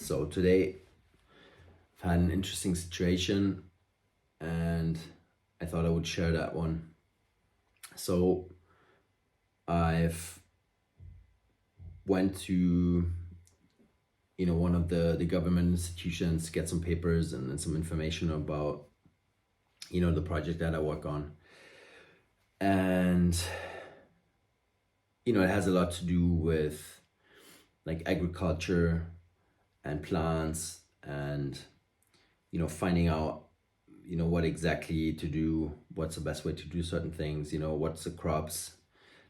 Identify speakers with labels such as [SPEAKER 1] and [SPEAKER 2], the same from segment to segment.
[SPEAKER 1] So today I've had an interesting situation and I thought I would share that one. So I've went to one of the government institutions to get some papers and some information about the project that I work on. And it has a lot to do with like agriculture and plants and finding out what exactly to do, what's the best way to do certain things, what's the crops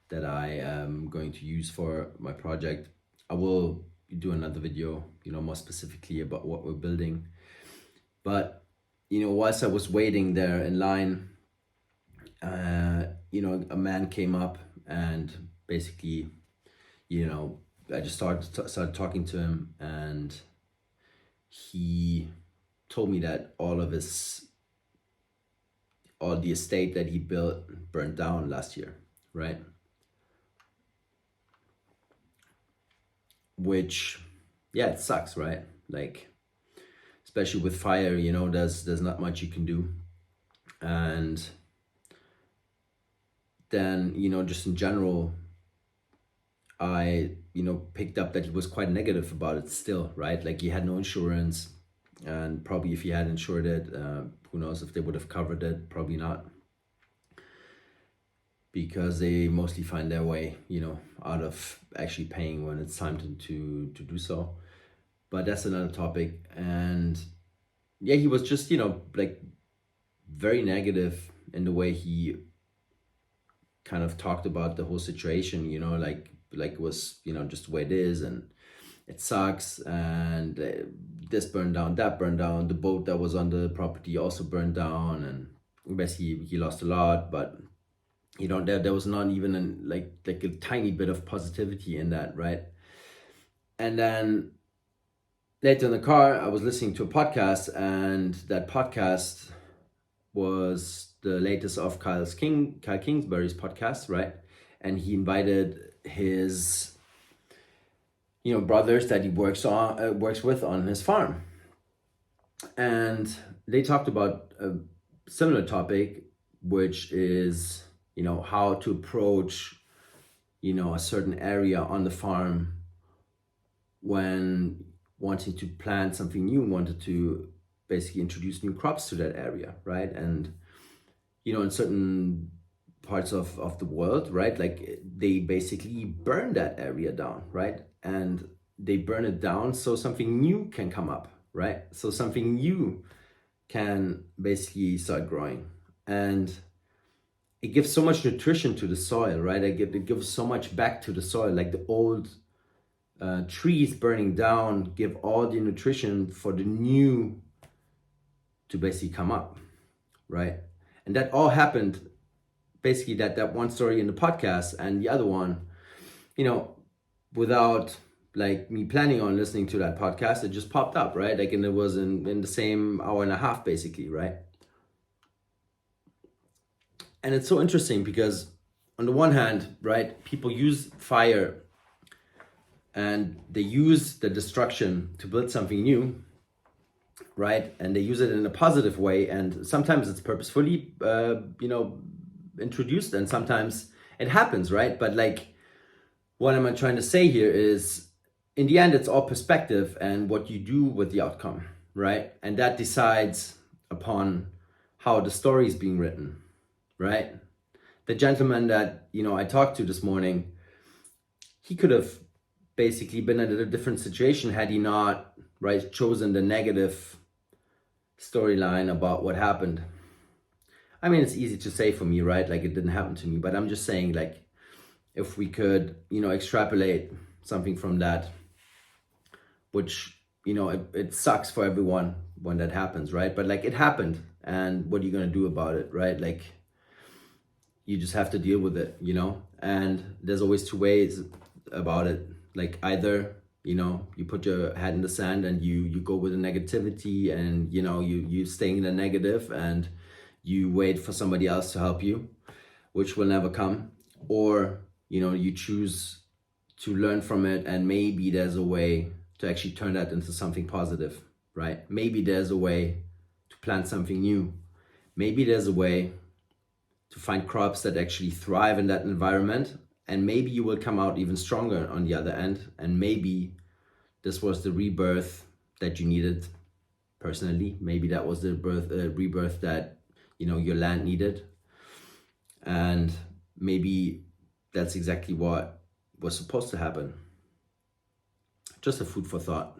[SPEAKER 1] that I am going to use for my project. I will do another video more specifically about what we're building. But whilst I was waiting there in line, a man came up and basically I just started talking to him, and he told me that all the estate that he built burned down last year, right? Which, yeah, it sucks, right? Like, especially with fire, there's not much you can do. And then, just in general, I, picked up that he was quite negative about it still, right? Like, he had no insurance, and probably if he had insured it, who knows if they would have covered it, probably not. Because they mostly find their way, out of actually paying when it's time to do so. But that's another topic. And yeah, he was just, like very negative in the way he kind of talked about the whole situation, like it was, just the way it is, and it sucks, and this burned down, that burned down, the boat that was on the property also burned down, and basically he lost a lot. But there was not even like a tiny bit of positivity in that, right? And then later in the car, I was listening to a podcast, and that podcast was the latest of Kyle Kingsbury's podcast, right? And he invited his brothers that he works with on his farm, and they talked about a similar topic, which is how to approach a certain area on the farm when wanting to plant something new, wanted to basically introduce new crops to that area, right? And in certain parts of the world, right, like they basically burn that area down, right? And they burn it down so something new can come up, right? So something new can basically start growing, and it gives so much nutrition to the soil, right? It gives so much back to the soil. Like the old trees burning down give all the nutrition for the new to basically come up, right? And that all happened basically that one story in the podcast, and the other one, without like me planning on listening to that podcast, it just popped up, right? Like, and it was in the same hour and a half basically, right? And it's so interesting because on the one hand, right, people use fire and they use the destruction to build something new, right? And they use it in a positive way, and sometimes it's purposefully introduced, and sometimes it happens, right? But like, what am I trying to say here is, in the end, it's all perspective and what you do with the outcome, right? And that decides upon how the story is being written, right? The gentleman that I talked to this morning, he could have basically been in a different situation had he not, right, chosen the negative storyline about what happened. I mean, it's easy to say for me, right? Like, it didn't happen to me, but I'm just saying, like, if we could, extrapolate something from that, which, it sucks for everyone when that happens, right? But like, it happened, and what are you going to do about it, right? Like, you just have to deal with it, and there's always two ways about it. Like, either, you put your head in the sand and you go with the negativity, and, you stay in the negative and you wait for somebody else to help you, which will never come. Or, you choose to learn from it, and maybe there's a way to actually turn that into something positive, right? Maybe there's a way to plant something new. Maybe there's a way to find crops that actually thrive in that environment, and maybe you will come out even stronger on the other end. And maybe this was the rebirth that you needed personally. Maybe that was the rebirth that your land needed, and maybe that's exactly what was supposed to happen. Just a food for thought.